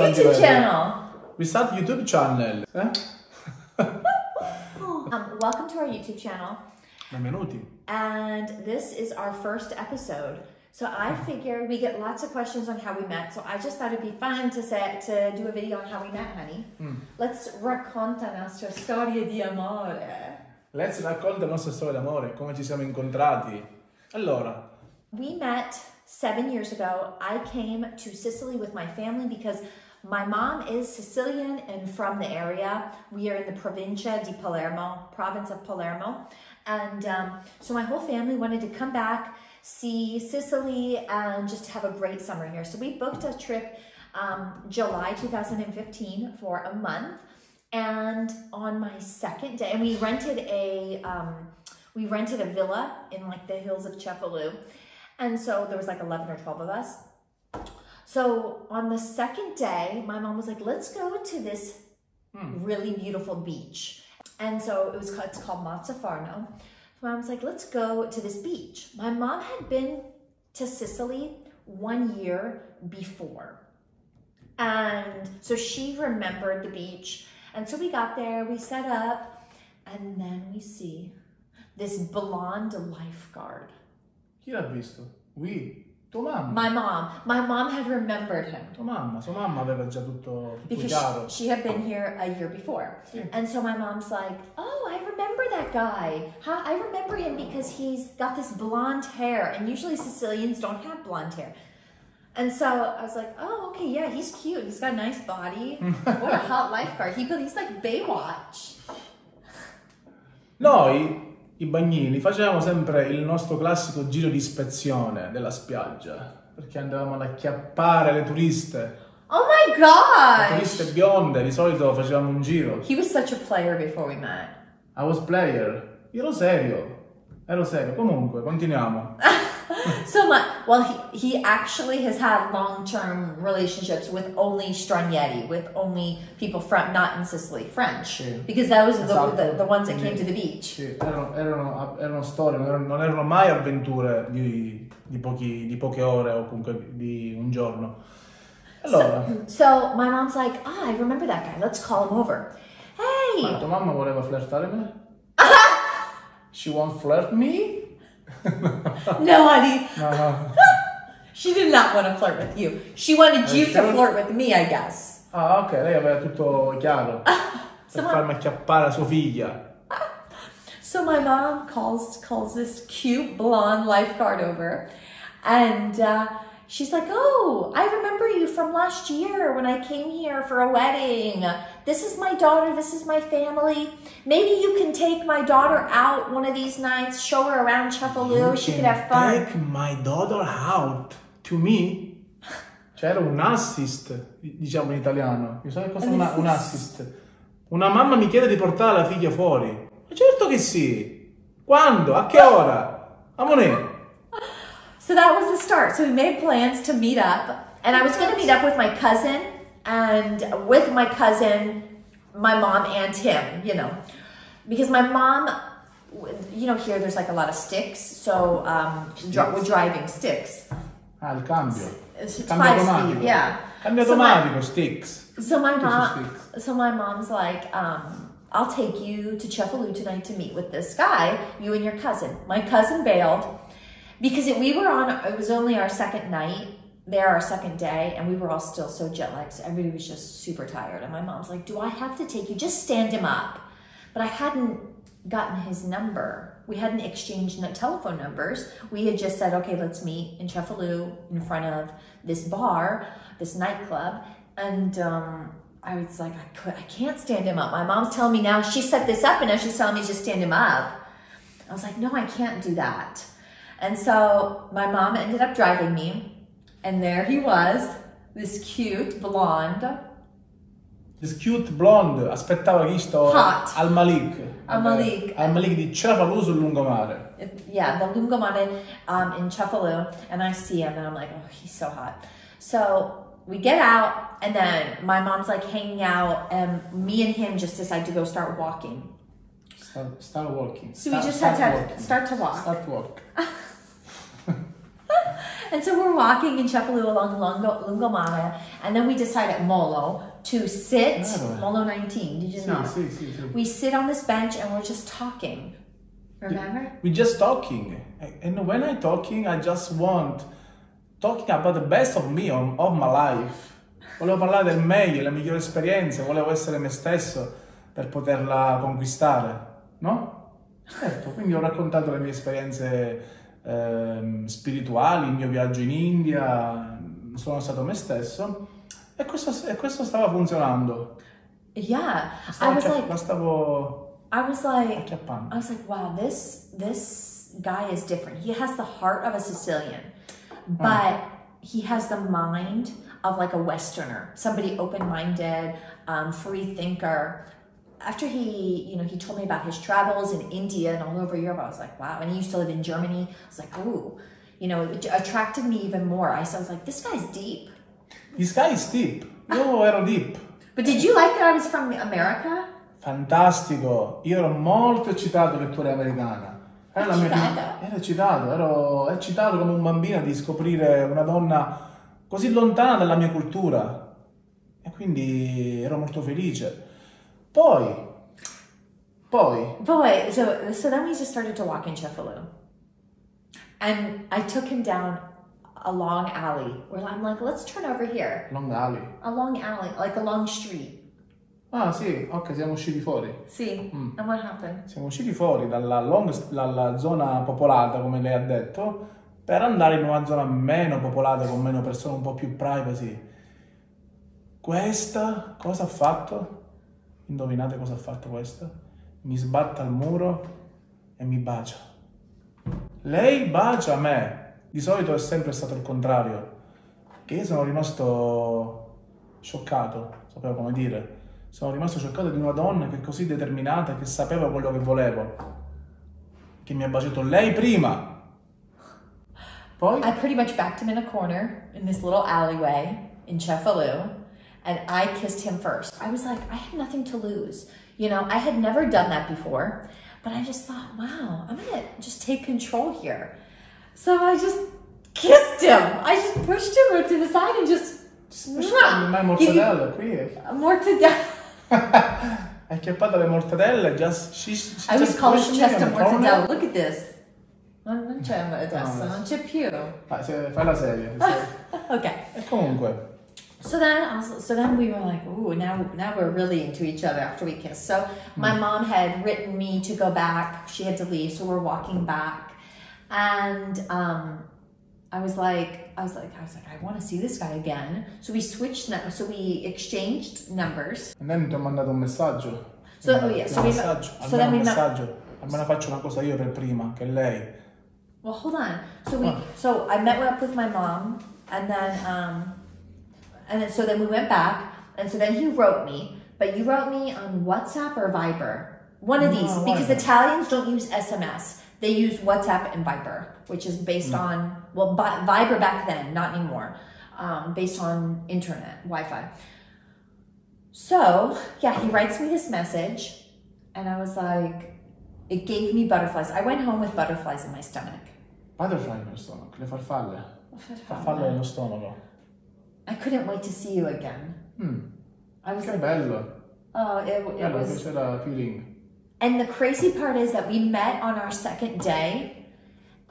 YouTube channel. We start YouTube channel. Welcome to our YouTube channel. Benvenuti. And this is our first episode. So I figured we get lots of questions on how we met. So I just thought it'd be fun to do a video on how we met, honey. Let's racconta la nostra storia di amore. Let's racconta la nostra storia d'amore, come ci siamo incontrati. Allora. We met 7 years ago. I came to Sicily with my family because my mom is Sicilian and from the area. We are in the provincia di Palermo, province of Palermo. And so my whole family wanted to come back, see Sicily, and just have a great summer here. So we booked a trip July 2015 for a month. And on my second day, and we rented a villa in like the hills of Cefalù. And so there was like 11 or 12 of us. So on the second day, my mom was like, let's go to this really beautiful beach. And so it's called Mazzafarno. So Mom's like, let's go to this beach. My mom had been to Sicily 1 year before. And so she remembered the beach. And so we got there, we set up, and then we see this blonde lifeguard. Chi l'ha visto? Oui. Tua mamma. My mom had remembered him. Sua mamma aveva già tutto because chiaro. She had been here a year before. Sì. And so my mom's like, oh, I remember that guy. I remember him because he's got this blonde hair. And usually Sicilians don't have blonde hair. And so I was like, oh, okay, yeah, he's cute. He's got a nice body. What a hot lifeguard. He's like Baywatch. Noi, i bagnini, facevamo sempre il nostro classico giro di ispezione della spiaggia, perché andavamo ad acchiappare le turiste. Oh my gosh! Le turiste bionde, di solito facevamo un giro. He was such a player before we met. I was player. Ero serio. Comunque, continuiamo. He actually has had long-term relationships with only stranieri, with only people from not in Sicily, French, because that was the ones that came to the beach. Sì, erano storie, non erano mai avventure di poche ore o comunque di un giorno. Allora. So my mom's like, I remember that guy. Let's call him over. Hey. Ma tua mamma voleva flirtare me? She won't flirt me? No, honey. No. She did not want to flirt with you. She wanted you to flirt with me, I guess. Ah, ok, lei aveva tutto chiaro. Per farmi acchiappare sua figlia. So my mom calls this cute blonde lifeguard over, and she's like, oh, I remember you from last year when I came here for a wedding. This is my daughter, this is my family. Maybe you can take my daughter out one of these nights, show her around Cefalù, she could have fun. Take my daughter out to me? C'era un assist, diciamo in italiano. Mi sa cosa è un assist. Una mamma mi chiede di portare la figlia fuori. Ma certo che sì. Quando? A che ora? Amore. So that was the start. So we made plans to meet up, and I was going to meet up with my cousin, and with my cousin, my mom and him, because my mom, here there's like a lot of sticks, so we're driving sticks. Ah, il cambio. Cambio automatico. Yeah. Cambio automatico, sticks. So my mom's like, I'll take you to Cefalù tonight to meet with this guy, you and your cousin. My cousin bailed. Because it was only our second night there, our second day, and we were all still so jet lagged. So everybody was just super tired. And my mom's like, do I have to take you? Just stand him up. But I hadn't gotten his number. We hadn't exchanged telephone numbers. We had just said, okay, let's meet in Cefalù in front of this bar, this nightclub. And I was like, I can't stand him up. My mom's telling me now, she set this up and now she's telling me just stand him up. I was like, no, I can't do that. And so my mom ended up driving me, and there he was, this cute blonde. Aspettava chi sto? Hot. Al Malik. Al Malik di Cefalù sul lungomare. Yeah, the lungomare in Cefalù, and I see him, and I'm like, oh, he's so hot. So we get out, and then my mom's like hanging out, and me and him just decide to go start walking. Start walking. So we just had to start to walk. Start walk. And so we're walking in Cefalù along Lungomare, and then we decide at Molo to sit, Molo 19, did you know? Sì. We sit on this bench and we're just talking, remember? We're just talking, and when I'm talking, I just want talking about the best of me, of my life. Volevo parlare del meglio, le migliori esperienze, volevo essere me stesso per poterla conquistare, no? Certo, quindi ho raccontato le mie esperienze spirituali, il mio viaggio in India, sono stato me stesso e questo stava funzionando. Yeah, La stavo I was like, acchiappando. wow, this guy is different. He has the heart of a Sicilian, but he has the mind of like a Westerner, somebody open-minded, free thinker. After he told me about his travels in India and all over Europe, I was like, wow. And he used to live in Germany. I was like, ooh, it attracted me even more. I was like, this guy's deep. This guy is deep. Io ero deep. But did you like that I was from America? Fantastico. Io ero molto eccitato che tu eri americana. Ero eccitato come un bambino di scoprire una donna così lontana dalla mia cultura. E quindi ero molto felice. Poi, so then we just started to walk in Cefalù. And I took him down a long alley where I'm like, let's turn over here. Long alley. A long alley, like a long street. Ah sì, ok, siamo usciti fuori. Sì, and what happened? Siamo usciti fuori dalla zona popolata, come lei ha detto, per andare in una zona meno popolata, con meno persone, un po' più privacy. Questa cosa ha fatto? Indovinate cosa ha fatto questa? Mi sbatte al muro e mi bacia. Lei bacia me. Di solito è sempre stato il contrario. Che io sono rimasto scioccato, sapevo come dire. Sono rimasto scioccato di una donna che è così determinata, che sapeva quello che volevo. Che mi ha baciato lei prima. Poi? I pretty much backed him in a corner in this little alleyway in Cefalù. And I kissed him first. I was like, I have nothing to lose. I had never done that before, but I just thought, wow, I'm gonna just take control here. So I just kissed him. I just pushed him to the side and just Ma mortadella qui. Mortadella. Hai chiappato le mortadelle, I was calling chest a mortadella. Look at this. Non c'è adesso, non c'è più. Fai la serie. Ok. E comunque. So then we were like, ooh, now we're really into each other after we kissed. So my mom had written me to go back. She had to leave, so we're walking back. And I was like, I want to see this guy again. So we exchanged numbers. E then ti ho mandato un messaggio. Almeno faccio una cosa io per prima, che lei. Well, hold on. So I met up with my mom, and then so then we went back, and so then he wrote me, but you wrote me on WhatsApp or Viber, one of these, because Italians don't use SMS. They use WhatsApp and Viber, which is based on, Viber back then, not anymore, based on internet, Wi-Fi. So, yeah, he writes me this message, and I was like, it gave me butterflies. I went home with butterflies in my stomach. Butterfly nello stomaco, le farfalle. Farfalle nello stomaco. I couldn't wait to see you again. I was Che bello. Oh, it was... C'era feeling. And the crazy part is that we met on our second day,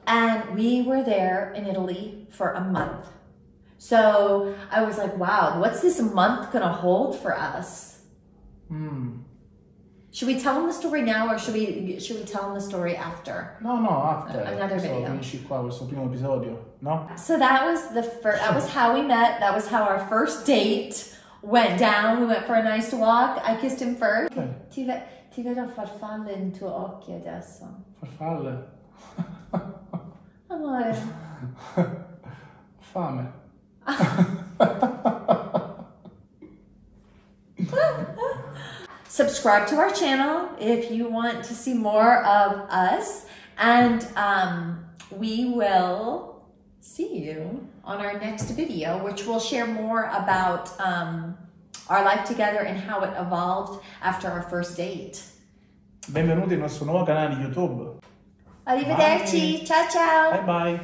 and we were there in Italy for a month. So I was like, wow, what's this month gonna hold for us? Should we tell him the story now, or should we tell him the story after? No, after. Another video. Finisci qua questo primo episodio, no? So that was that was how we met. That was how our first date went down. We went for a nice walk. I kissed him first. Okay. Ti vedo farfalle in tuoi occhi adesso. Farfalle? Amore. Fame. Subscribe to our channel if you want to see more of us, and we will see you on our next video, which will share more about our life together and how it evolved after our first date. Benvenuti nel nostro nuovo canale di YouTube. Arrivederci, ciao ciao! Bye bye!